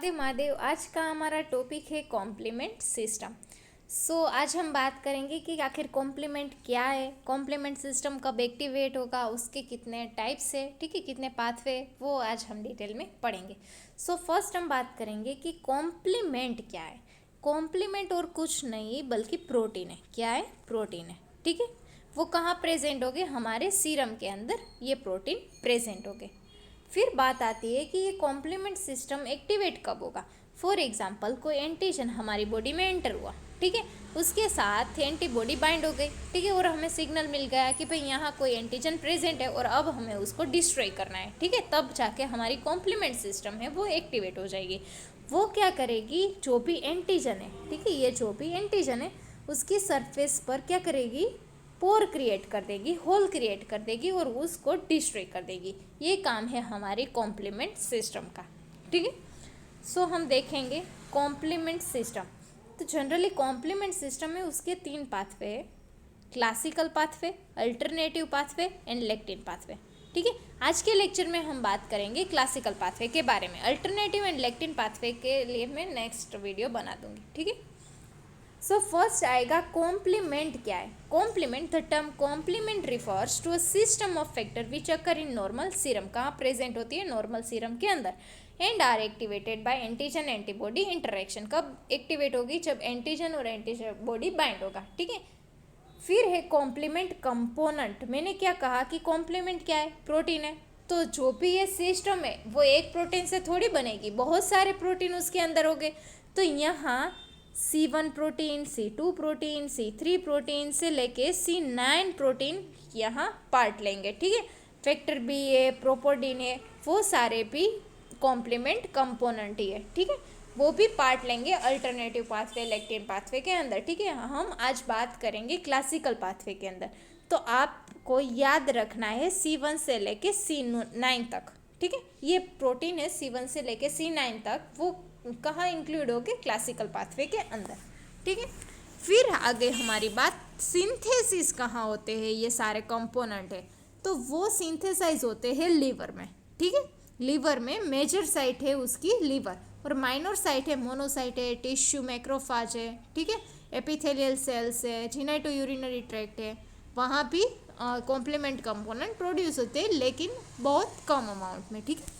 राधे महादेव। आज का हमारा टॉपिक है कॉम्प्लीमेंट सिस्टम। आज हम बात करेंगे कि आखिर कॉम्प्लीमेंट क्या है, कॉम्प्लीमेंट सिस्टम कब एक्टिवेट होगा, उसके कितने टाइप्स है, ठीक है, कितने पाथवे, वो आज हम डिटेल में पढ़ेंगे। फर्स्ट हम बात करेंगे कि कॉम्प्लीमेंट क्या है। कॉम्प्लीमेंट और कुछ नहीं बल्कि प्रोटीन है। क्या है? प्रोटीन है, ठीक है। वो कहाँ प्रेजेंट होगे? हमारे सीरम के अंदर ये प्रोटीन प्रेजेंट होगे। फिर बात आती है कि ये कॉम्प्लीमेंट सिस्टम एक्टिवेट कब होगा। फॉर एग्जाम्पल, कोई एंटीजन हमारी बॉडी में एंटर हुआ, ठीक है, उसके साथ एंटीबॉडी बाइंड हो गई, ठीक है, और हमें सिग्नल मिल गया कि भाई यहाँ कोई एंटीजन प्रेजेंट है और अब हमें उसको डिस्ट्रॉय करना है, ठीक है। तब जाके हमारी कॉम्प्लीमेंट सिस्टम है वो एक्टिवेट हो जाएगी। वो क्या करेगी? जो भी एंटीजन है, ठीक है, ये जो भी एंटीजन है उसकी सरफेस पर क्या करेगी? पोर क्रिएट कर देगी, होल क्रिएट कर देगी और उसको डिस्ट्रॉय कर देगी। ये काम है हमारे कॉम्प्लीमेंट सिस्टम का, ठीक है। हम देखेंगे कॉम्प्लीमेंट सिस्टम। तो जनरली कॉम्प्लीमेंट सिस्टम में उसके 3 पाथवे है: classical pathway, alternative pathway and lectin pathway, ठीक है। आज के लेक्चर में हम बात करेंगे क्लासिकल पाथवे के बारे में। अल्टरनेटिव एंड लेक्टिन पाथवे के लिए मैं नेक्स्ट वीडियो बना दूंगी, ठीक है। फर्स्ट आएगा कॉम्प्लीमेंट। क्या है complement? The term complement refers to a system of factor which occur in normal serum. कहाँ प्रेजेंट होती है? नॉर्मल सीरम के अंदर। And are activated by antigen antibody interaction. कब एक्टिवेट होगी? जब एंटीजन और एंटीबॉडी बाइंड होगा, ठीक है। फिर है कॉम्प्लीमेंट कंपोनेंट। मैंने क्या कहा कि कॉम्प्लीमेंट क्या है? प्रोटीन है। तो जो भी ये सिस्टम है वो एक प्रोटीन से थोड़ी बनेगी, बहुत सारे प्रोटीन उसके अंदर होंगे। तो यहाँ C1 protein, C2 protein, C3 protein से लेके C9 प्रोटीन यहाँ पार्ट लेंगे, ठीक है। फैक्टर बी है, प्रोपोडीन है, वो सारे भी कॉम्प्लीमेंट कंपोनेंट ही है, ठीक है। वो भी पार्ट लेंगे अल्टरनेटिव पाथवे, लेक्टिन पाथवे के अंदर, ठीक है। हम आज बात करेंगे क्लासिकल पाथवे के अंदर। तो आपको याद रखना है C1 से लेके C9 तक, ठीक है। ये प्रोटीन है C1 से लेके C9 तक, वो कहाँ इंक्लूड होगे? क्लासिकल पाथवे के अंदर, ठीक है। फिर आगे हमारी बात सिंथेसिस कहाँ होते हैं? ये सारे कंपोनेंट है तो वो सिंथेसाइज होते हैं लीवर में, ठीक है। लीवर में मेजर साइट है उसकी लीवर, और माइनर साइट है मोनोसाइट है, टिश्यू मैक्रोफाज है, ठीक है, एपिथेलियल सेल्स है, जिनाइटो यूरिनरी ट्रैक्ट है। वहाँ भी कॉम्प्लीमेंट कंपोनेंट प्रोड्यूस होते हैं लेकिन बहुत कम अमाउंट में, ठीक है।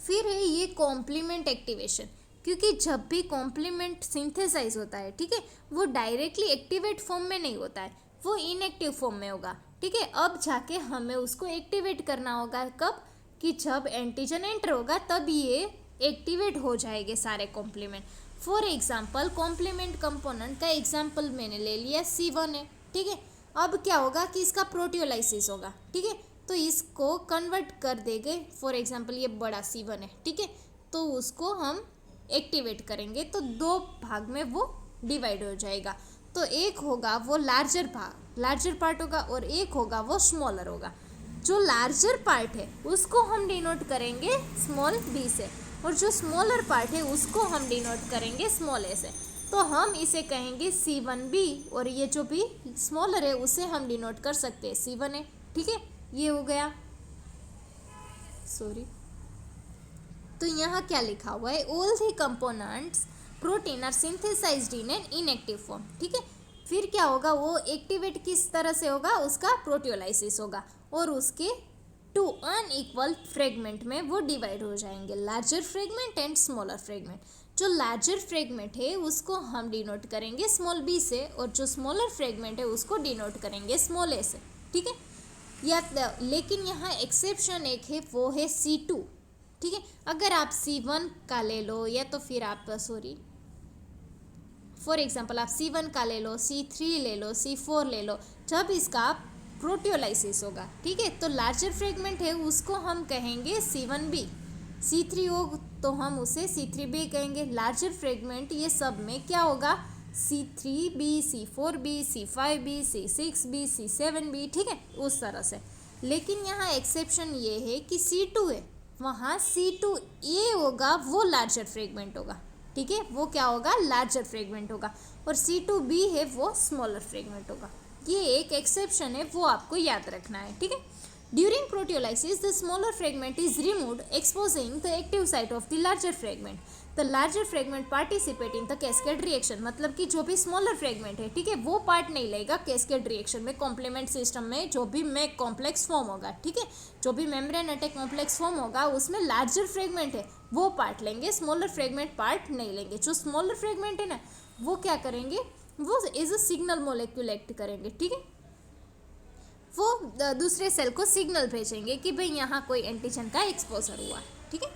फिर है ये कॉम्प्लीमेंट एक्टिवेशन, क्योंकि जब भी कॉम्प्लीमेंट सिंथेसाइज होता है, ठीक है, वो डायरेक्टली एक्टिवेट फॉर्म में नहीं होता है, वो इनएक्टिव फॉर्म में होगा, ठीक है। अब जाके हमें उसको एक्टिवेट करना होगा। कब? कि जब एंटीजन एंटर होगा तब ये एक्टिवेट हो जाएंगे सारे complement. For example, complement component का एग्जाम्पल मैंने ले लिया C1 है, ठीक है। अब क्या होगा कि इसका प्रोटियोलाइसिस होगा, ठीक है, तो इसको कन्वर्ट कर देंगे। फॉर एग्जांपल ये बड़ा C1 है, ठीक है, तो उसको हम एक्टिवेट करेंगे तो 2 भाग में वो डिवाइड हो जाएगा। तो एक होगा वो लार्जर पार्ट होगा और एक होगा वो स्मॉलर होगा। जो लार्जर पार्ट है उसको हम डिनोट करेंगे स्मॉल b से, और जो स्मॉलर पार्ट है उसको हम डिनोट करेंगे स्मॉल a से। तो हम इसे कहेंगे C1b, और ये जो भी स्मॉलर है उसे हम डिनोट कर सकते हैं C1a, ठीक है। ये हो गया, सॉरी। तो यहाँ क्या लिखा हुआ है? All the components protein are synthesized in an inactive form, ठीक है। फिर क्या होगा? वो एक्टिवेट किस तरह से होगा? उसका प्रोटियोलाइसिस होगा और उसके 2 अनइक्वल फ्रेगमेंट में वो डिवाइड हो जाएंगे, larger fragment and smaller fragment. जो लार्जर फ्रेगमेंट है उसको हम डिनोट करेंगे स्मॉल b से, और जो स्मॉलर फ्रेगमेंट है उसको डिनोट करेंगे स्मॉल a से, ठीक है। लेकिन यहाँ एक्सेप्शन एक है, वो है C2, ठीक है। अगर आप C1 का ले लो, या तो फिर आप फॉर एग्जांपल आप C1 का ले लो, C3 ले लो, C4 ले लो, जब इसका प्रोटियोलाइसिस होगा, ठीक है, तो लार्जर फ्रेगमेंट है उसको हम कहेंगे C1b। C3 हो तो हम उसे C3b कहेंगे। लार्जर फ्रेगमेंट ये सब में क्या होगा? C3b, C4b, C5b, C6b, C7b, ठीक है, उस तरह से। लेकिन यहाँ एक्सेप्शन ये है कि C2 है, वहाँ C2a होगा, वो लार्जर फ्रेगमेंट होगा, ठीक है, वो क्या होगा? लार्जर फ्रेगमेंट होगा। और C2b है वो स्मॉलर फ्रेगमेंट होगा। ये एक एक्सेप्शन है, वो आपको याद रखना है, ठीक है। During proteolysis, the smaller fragment is removed, exposing the active site of the larger fragment. The larger fragment participate in the cascade reaction. मतलब कि जो भी स्मॉलर फ्रेगमेंट है, ठीक है, वो पार्ट नहीं लेगा कैस्केड रिएक्शन में, कॉम्प्लीमेंट सिस्टम में जो भी मेक कॉम्प्लेक्स फॉर्म होगा, ठीक है, जो भी मेम्ब्रेन अटैक कॉम्प्लेक्स फॉर्म होगा उसमें लार्जर फ्रेगमेंट है वो पार्ट लेंगे, स्मॉलर फ्रेगमेंट पार्ट नहीं लेंगे. जो स्मॉलर फ्रेगमेंट है ना वो क्या करेंगे, वो as a signal molecule act करेंगे, ठीक है, वो दूसरे सेल को सिग्नल भेजेंगे कि भाई यहाँ कोई एंटीजन का एक्सपोजर हुआ, ठीक है.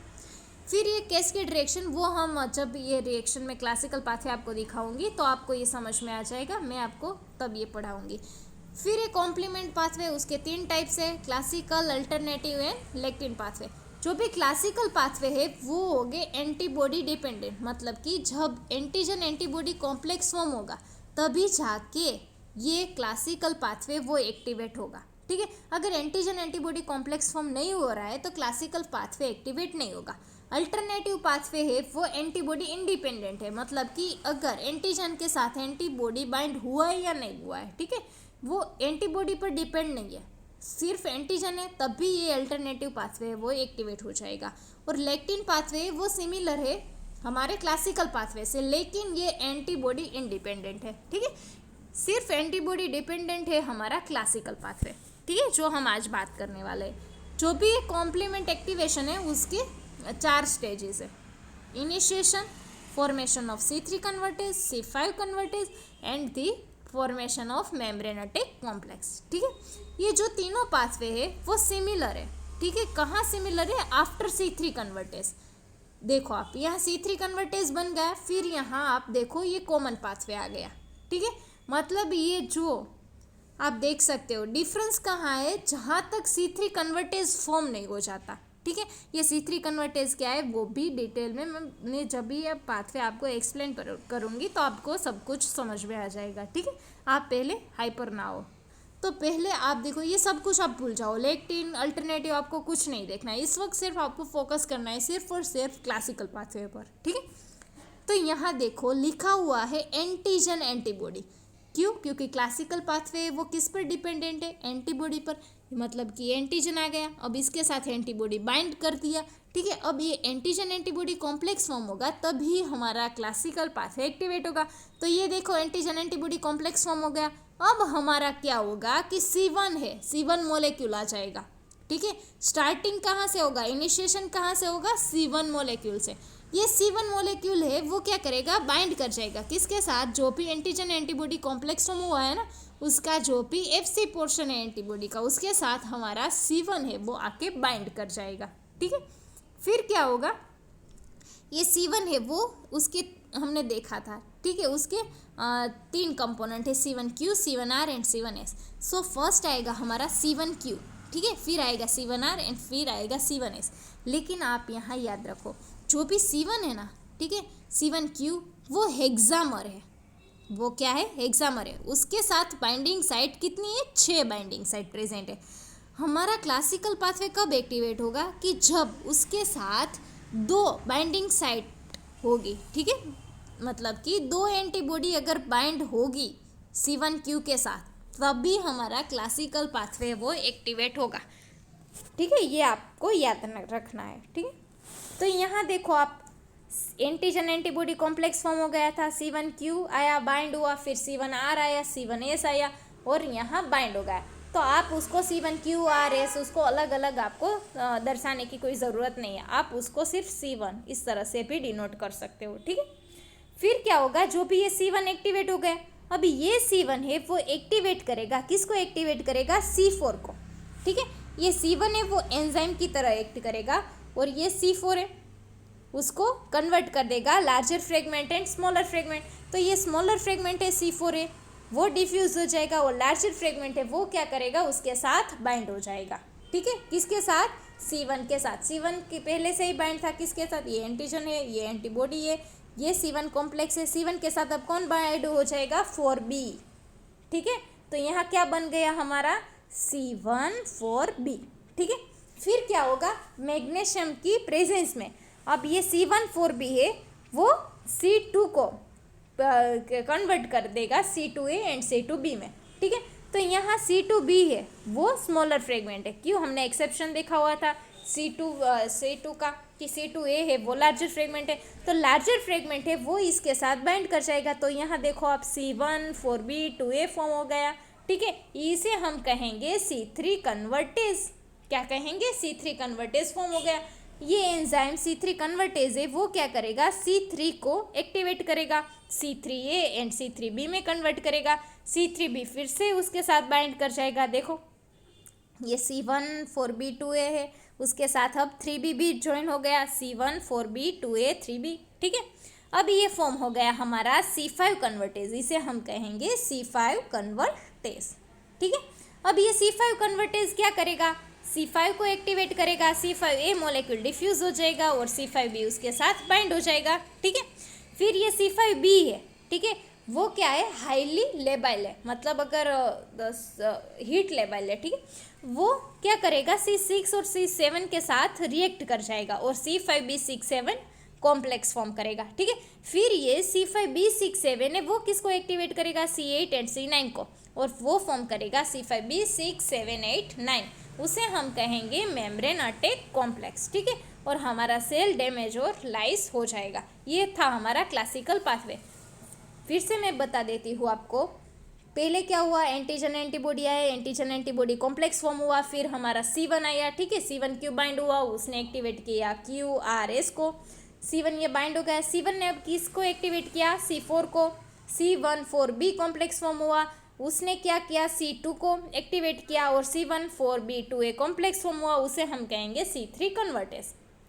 फिर ये कैस्केड रिएक्शन, वो हम जब ये रिएक्शन में क्लासिकल पाथवे आपको दिखाऊंगी तो आपको ये समझ में आ जाएगा, मैं आपको तब ये पढ़ाऊंगी. फिर ये कॉम्प्लीमेंट पाथवे, उसके 3 टाइप्स है, classical, alternative and lectin pathway. जो भी क्लासिकल पाथवे है वो हो गए एंटीबॉडी डिपेंडेंट, मतलब कि जब एंटीजन एंटीबॉडी कॉम्प्लेक्स फॉर्म होगा तभी जाके ये क्लासिकल पाथवे वो एक्टिवेट होगा, ठीक है. अगर एंटीजन एंटीबॉडी कॉम्प्लेक्स फॉर्म नहीं हो रहा है तो क्लासिकल पाथवे एक्टिवेट नहीं होगा. अल्टरनेटिव पाथवे है वो एंटीबॉडी इंडिपेंडेंट है, मतलब कि अगर एंटीजन के साथ एंटीबॉडी बाइंड हुआ है या नहीं हुआ है, ठीक है, वो एंटीबॉडी पर डिपेंड नहीं है, सिर्फ एंटीजन है तभी ये अल्टरनेटिव पाथवे है वो एक्टिवेट हो जाएगा. और लेक्टिन पाथवे वो सिमिलर है हमारे क्लासिकल पाथवे से, लेकिन ये एंटीबॉडी इंडिपेंडेंट है, ठीक है, सिर्फ एंटीबॉडी डिपेंडेंट है हमारा क्लासिकल पाथवे, ठीक है, जो हम आज बात करने वाले हैं. जो भी कॉम्प्लीमेंट एक्टिवेशन है उसके 4 स्टेजेस है, initiation, formation of C3 convertase, C5 convertase and the formation of membrane attack complex, ठीक है. ये जो तीनों पाथवे है वो सिमिलर है, ठीक है. कहाँ सिमिलर है, आफ्टर C3 कन्वर्टेज. देखो आप यहाँ C3 कन्वर्टेज बन गया, फिर यहाँ आप देखो ये कॉमन पाथवे आ गया, ठीक है. मतलब ये जो आप देख सकते हो डिफरेंस कहाँ है, जहाँ तक C3 कन्वर्टेज फॉर्म नहीं हो जाता, ठीक है. ये C3 कन्वर्टेज क्या है वो भी डिटेल में मैं जब भी ये पाथवे आपको एक्सप्लेन करूँगी तो आपको सब कुछ समझ में आ जाएगा, ठीक है. आप पहले हाइपर ना हो, तो पहले आप देखो ये सब कुछ आप भूल जाओ, लेक्टिन अल्टरनेटिव आपको कुछ नहीं देखना है इस वक्त, सिर्फ आपको फोकस करना है सिर्फ और सिर्फ क्लासिकल पाथवे पर, ठीक है. तो यहाँ देखो लिखा हुआ है एंटीजन एंटीबॉडी, क्यों, क्योंकि क्लासिकल पाथवे वो किस पर डिपेंडेंट है, एंटीबॉडी पर, मतलब कि एंटीजन आ गया, अब इसके साथ एंटीबॉडी बाइंड कर दिया, ठीक है. अब ये एंटीजन एंटीबॉडी कॉम्प्लेक्स फॉर्म होगा तभी हमारा क्लासिकल पाथवे एक्टिवेट होगा. तो ये देखो एंटीजन एंटीबॉडी कॉम्प्लेक्स फॉर्म हो गया. अब हमारा क्या होगा कि C1 है, C1 मोलेक्यूल आ जाएगा, ठीक है. स्टार्टिंग कहाँ से होगा, इनिशिएशन कहाँ से होगा, C1 मोलेक्यूल से. ये C1 मोलेक्यूल है वो क्या करेगा, बाइंड कर जाएगा किसके साथ, जो भी एंटीजन एंटीबॉडी कॉम्प्लेक्स फॉर्म हुआ है ना उसका जो भी FC पोर्शन है एंटीबॉडी का उसके साथ हमारा C1 है वो आके बाइंड कर जाएगा, ठीक है. फिर क्या होगा, ये C1 है वो उसके हमने देखा था, ठीक है, उसके 3 कंपोनेंट है, C1Q, C1R and C1S. So first आएगा हमारा C1Q, ठीक है, फिर आएगा C1R एंड फिर आएगा C1S. लेकिन आप यहाँ याद रखो जो भी C1 है ना, ठीक है, C1Q वो हेक्सामर है, वो क्या है, हेक्सामर है. उसके साथ बाइंडिंग साइट कितनी है, 6 बाइंडिंग साइट प्रेजेंट है. हमारा क्लासिकल पाथवे कब एक्टिवेट होगा कि जब उसके साथ 2 बाइंडिंग साइट होगी, ठीक है, मतलब कि 2 एंटीबॉडी अगर बाइंड होगी C1Q के साथ तभी हमारा क्लासिकल पाथवे वो एक्टिवेट होगा, ठीक है. ये आपको याद रखना है, ठीक है. तो यहाँ देखो आप एंटीजन एंटीबॉडी कॉम्प्लेक्स फॉर्म हो गया था, C1Q आया बाइंड हुआ, फिर C1R आया, C1S आया और यहाँ बाइंड हो गया. तो आप उसको C1QRS उसको अलग अलग आपको दर्शाने की कोई ज़रूरत नहीं है, आप उसको सिर्फ C1 इस तरह से भी डिनोट कर सकते हो, ठीक है. फिर क्या होगा, जो भी ये C1 एक्टिवेट हो गया, अभी ये C1 है वो एक्टिवेट करेगा, किसको एक्टिवेट करेगा, C4 को, ठीक है. ये C1 है वो एंजाइम की तरह एक्ट करेगा और ये C4 है उसको कन्वर्ट कर देगा larger fragment and smaller fragment. तो ये स्मॉलर फ्रेगमेंट है C4 है वो डिफ्यूज हो जाएगा और लार्जर फ्रेगमेंट है वो क्या करेगा, उसके साथ बाइंड हो जाएगा, ठीक है. किसके साथ, C1 के साथ. C1 के पहले से ही बाइंड था किसके साथ, ये एंटीजन है, ये एंटीबॉडी है, ये C1 कॉम्प्लेक्स है. C1 के साथ अब कौन बाइंड हो जाएगा, 4B, ठीक है. तो यहाँ क्या बन गया हमारा, C1 4B, ठीक है. फिर क्या होगा, मैग्नीशियम की प्रेजेंस में अब ये C1 4B है वो C2 को कन्वर्ट कर देगा C2A एंड C2B में, ठीक है. तो यहाँ C2B है वो स्मॉलर फ्रेगमेंट है। क्यों? हमने एक्सेप्शन देखा हुआ था C2 का कि C2A है वो लार्जर फ्रेगमेंट है, तो लार्जर फ्रेगमेंट है वो इसके साथ बाइंड कर जाएगा। तो यहाँ देखो आप C1 4B 2A फॉर्म हो गया, ठीक है। इसे हम कहेंगे C3 कन्वर्टेज। क्या कहेंगे? C3 कन्वर्टेज फॉर्म हो गया। ये एंजाइम C3 कन्वर्टेज है वो क्या करेगा? C3 को एक्टिवेट करेगा, C3A एंड C3B में कन्वर्ट करेगा। C3B फिर से उसके साथ बाइंड कर जाएगा। देखो ये C1 4B 2A है, उसके साथ अब 3B भी ज्वाइन हो गया, C1 4B 2A 3B, ठीक है। अब ये फॉर्म हो गया हमारा C5 कन्वर्टेज, इसे हम कहेंगे C5 कन्वर्टेज, ठीक है। अब ये C5 कन्वर्टेज क्या करेगा? C5 को एक्टिवेट करेगा, C5A मॉलिक्यूल डिफ्यूज हो जाएगा और C5B उसके साथ बाइंड हो जाएगा, ठीक है। फिर ये C5B है, ठीक है, वो क्या है? हाईली लेबाइल है, मतलब अगर हीट लेबाइल है, ठीक है। वो क्या करेगा? C6 और C7 के साथ रिएक्ट कर जाएगा और C5B6-7 कॉम्प्लेक्स फॉर्म करेगा, ठीक है। फिर ये C5B6-7 है वो किसको एक्टिवेट करेगा? C8 एंड C9 को, और वो फॉर्म करेगा C5B6-7-8-9, उसे हम कहेंगे मेम्ब्रेन अटैक कॉम्प्लेक्स, ठीक है। और हमारा सेल डैमेज और लाइस हो जाएगा। ये था हमारा क्लासिकल पाथवे। फिर से मैं बता देती हूँ आपको, पहले क्या हुआ? एंटीजन एंटीबॉडी आया, एंटीजन एंटीबॉडी कॉम्प्लेक्स फॉर्म हुआ, फिर हमारा C1 आया, ठीक है। C1 क्यू बाइंड हुआ, उसने एक्टिवेट किया QRS को, C1 ये बाइंड हो गया। C1 ने अब किसको एक्टिवेट किया? C4 को। C1 4B कॉम्प्लेक्स फॉर्म हुआ, उसने क्या किया? C2 को एक्टिवेट किया और C1 4B 2A complex form हुआ, उसे हम कहेंगे C3 कन्वर्टेज,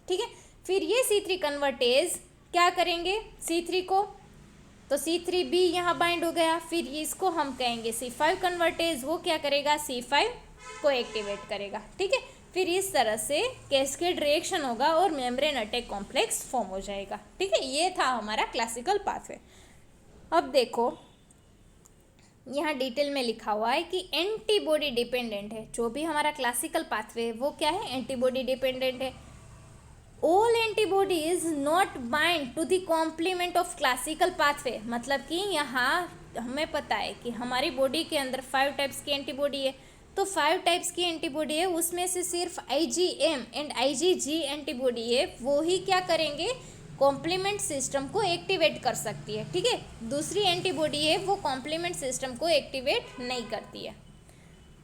ठीक है। फिर ये C3 कन्वर्टेज क्या करेंगे? C3 को, तो C3B यहाँ बाइंड हो गया, फिर इसको हम कहेंगे C5 कन्वर्टेज, वो क्या करेगा? C5 को एक्टिवेट करेगा, ठीक है। फिर इस तरह से कैस्केड रिएक्शन होगा और मेम्ब्रेन अटैक कॉम्प्लेक्स फॉर्म हो जाएगा, ठीक है। ये था हमारा क्लासिकल पाथवे। अब देखो यहाँ डिटेल में लिखा हुआ है कि एंटीबॉडी डिपेंडेंट है। जो भी हमारा क्लासिकल पाथवे है वो क्या है? एंटीबॉडी डिपेंडेंट है। All antibody is not bind to the complement of classical pathway, मतलब कि यहाँ हमें पता है कि हमारी बॉडी के अंदर 5 टाइप्स की एंटीबॉडी है, तो 5 टाइप्स की एंटीबॉडी है, उसमें से सिर्फ IgM एंड IgG एंटीबॉडी है वो ही क्या करेंगे? कॉम्प्लीमेंट सिस्टम को एक्टिवेट कर सकती है, ठीक है। दूसरी एंटीबॉडी है वो कॉम्प्लीमेंट सिस्टम को एक्टिवेट नहीं करती है।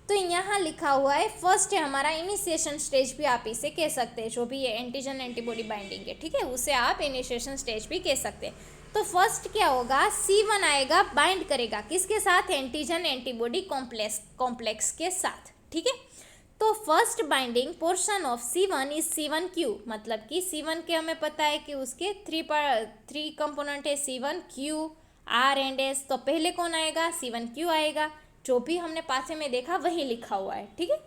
तो यहाँ लिखा हुआ है फर्स्ट है हमारा इनिशिएशन स्टेज भी आप इसे कह सकते हैं, जो भी ये एंटीजन एंटीबॉडी बाइंडिंग है, ठीक है, उसे आप इनिशिएशन स्टेज भी कह सकते हैं। तो फर्स्ट क्या होगा? C1 आएगा, बाइंड करेगा किसके साथ? एंटीजन एंटीबॉडी कॉम्प्लेक्स के साथ, ठीक है। तो first binding portion of C1 is C1Q, मतलब कि C1 के हमें पता है कि उसके 3 कंपोनेंट है, C1Q R एंड S। तो पहले कौन आएगा? C1Q आएगा, जो भी हमने पासे में देखा वही लिखा हुआ है, ठीक है।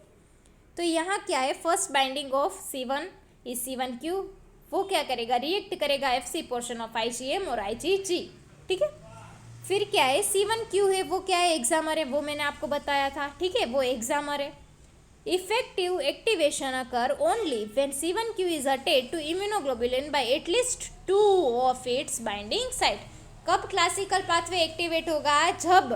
तो यहाँ क्या है? First binding of C1 is C1Q, वो क्या करेगा? रिएक्ट करेगा FC पोर्शन ऑफ IgM और IgG, ठीक है। फिर क्या है? C1Q है वो क्या है? एक्सामर है, वो मैंने आपको बताया था, ठीक है, वो एक्सामर है। Effective activation occur only when C1Q is attached to immunoglobulin by at least 2 of its binding site. कब क्लासिकल पाथवे एक्टिवेट होगा? जब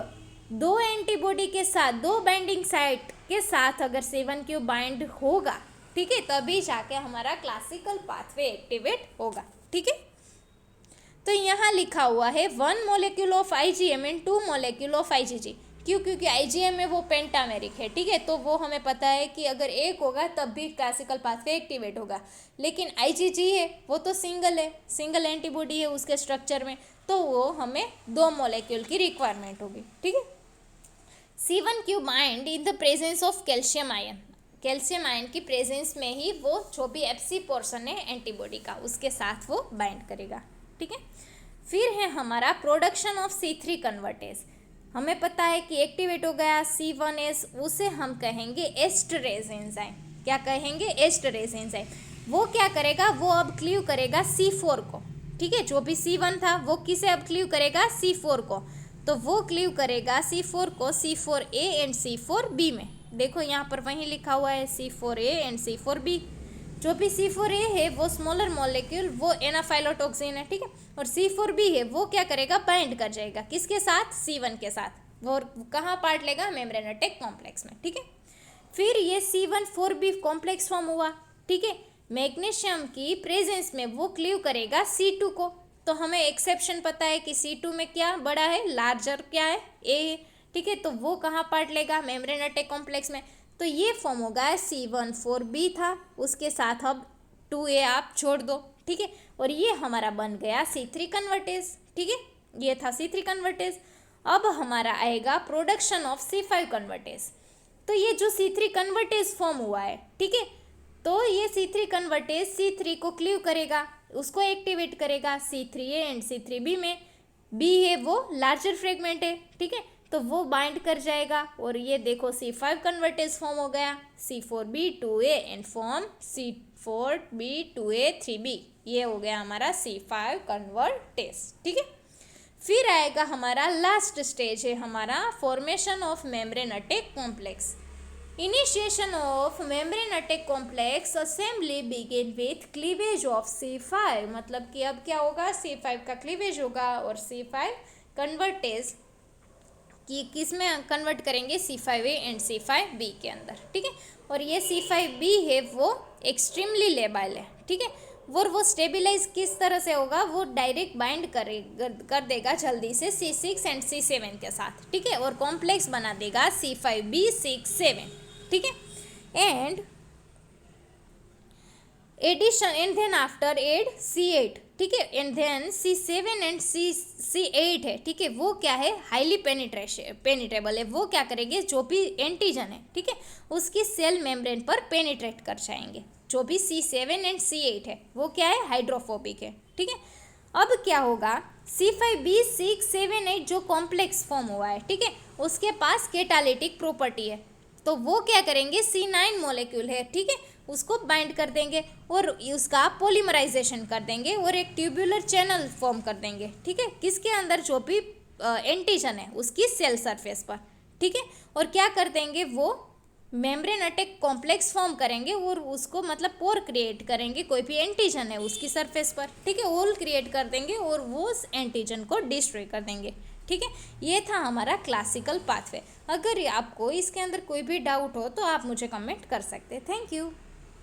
2 एंटीबॉडी के साथ 2 बाइंडिंग साइट के साथ अगर C1Q बाइंड होगा, ठीक है, तभी जाके हमारा क्लासिकल पाथवे एक्टिवेट होगा, ठीक है। तो यहाँ लिखा हुआ है 1 molecule of IgM and 2 molecule of IgG। क्यों? क्योंकि IgM है वो पेंटामेरिक है, ठीक है, तो वो हमें पता है कि अगर एक होगा तब भी क्लासिकल पाथवे एक्टिवेट होगा। लेकिन IgG है वो तो सिंगल है, सिंगल एंटीबॉडी है उसके स्ट्रक्चर में, तो वो हमें 2 मॉलिक्यूल की रिक्वायरमेंट होगी, ठीक है। C1Q bind in the presence of calcium ion, calcium ion की प्रेजेंस में ही वो जो भी FC पोर्शन है एंटीबॉडी का उसके साथ वो बाइंड करेगा, ठीक है। फिर है हमारा प्रोडक्शन ऑफ C3 कन्वर्टेज। हमें पता है कि एक्टिवेट हो गया C1S, उसे हम कहेंगे एस्टरेज एंजाइम। क्या कहेंगे? Esterase enzyme. वो क्या करेगा? वो अब क्लीव करेगा C4 को, ठीक है, जो भी C1 था वो किसे अब क्लीव करेगा? C4 को। तो वो क्लीव करेगा C4 को C4A एंड C4B में। देखो यहाँ पर वहीं लिखा हुआ है C4A एंड C4B। जो भी C4A है वो स्मॉलर मॉलिक्यूल वो एनाफाइलोटॉक्सिन है, ठीक है, और C4B है वो क्या करेगा? बाइंड कर जाएगा किसके साथ? C1 के साथ। और कहाँ पार्ट लेगा, मेम्ब्रेन अटैक कॉम्प्लेक्स में, ठीक है। फिर ये C14B कॉम्प्लेक्स फॉर्म हुआ, ठीक है। मैग्नीशियम की प्रेजेंस में वो क्लीव करेगा C2 को, तो हमें एक्सेप्शन पता है कि C2 में क्या बड़ा है, लार्जर क्या है, A, ठीक है। तो वो कहाँ पार्ट लेगा, मेम्ब्रेन अटैक कॉम्प्लेक्स में। तो ये फॉर्म होगा C14B था, उसके साथ अब 2A आप छोड़ दो, ठीक है। और ये हमारा बन गया C3 कन्वर्टेज, ठीक है। ये था C3 कन्वर्टेज। अब हमारा आएगा प्रोडक्शन ऑफ C5 कन्वर्टेज। तो ये जो C3 कन्वर्टेज फॉर्म हुआ है, ठीक है, तो ये C3 कन्वर्टेज C3 को क्लीव करेगा, उसको एक्टिवेट करेगा C3A एंड C3B में। B है वो लार्जर फ्रेगमेंट है, ठीक है, तो वो बाइंड कर जाएगा और ये देखो C5 कन्वर्टेज फॉर्म हो गया, C4B2A एंड फॉर्म C4B2A3B। ये हो गया हमारा C5 कन्वर्टेज, ठीक है। फिर आएगा हमारा लास्ट स्टेज है हमारा formation of membrane attack complex. Initiation of membrane attack complex assembly begin with cleavage of C5, मतलब कि अब क्या होगा, C5 का क्लीवेज होगा और C5 कन्वर्टेज कि किस में कन्वर्ट करेंगे, C5A एंड C5B के अंदर, ठीक है। और ये C5B है वो एक्सट्रीमली लेबाइल है, ठीक है। वो स्टेबिलाइज किस तरह से होगा, वो डायरेक्ट बाइंड कर देगा जल्दी से C6 एंड C7 के साथ, ठीक है, और कॉम्प्लेक्स बना देगा C5B6-7, ठीक है। And addition and then after add C8, ठीक है, and then C7 and C8 है, ठीक है, वो क्या है, हाईली पेनिट्रेबल है। वो क्या करेंगे, जो भी एंटीजन है, ठीक है, उसकी सेल मेम्ब्रेन पर पेनिट्रेट कर जाएंगे। जो भी C7 एंड C8 है वो क्या है, हाइड्रोफोबिक है, ठीक है। अब क्या होगा, C5B6-7-8 जो कॉम्प्लेक्स फॉर्म हुआ है, ठीक है, उसके पास कैटालिटिक प्रॉपर्टी है, तो वो क्या करेंगे, C9 मॉलिक्यूल है, ठीक है, उसको बाइंड कर देंगे और उसका पॉलीमराइजेशन कर देंगे और एक ट्यूबुलर चैनल फॉर्म कर देंगे, ठीक है, किसके अंदर, जो भी एंटीजन है उसकी सेल सरफेस पर, ठीक है। और क्या कर देंगे, वो मेम्ब्रेन अटैक कॉम्प्लेक्स फॉर्म करेंगे और उसको मतलब पोर क्रिएट करेंगे, कोई भी एंटीजन है उसकी सरफेस पर, ठीक है, होल क्रिएट कर देंगे और वो उस एंटीजन को डिस्ट्रॉय कर देंगे, ठीक है। ये था हमारा क्लासिकल पाथवे। अगर आपको इसके अंदर कोई भी डाउट हो तो आप मुझे कमेंट कर सकते हैं। Thank you.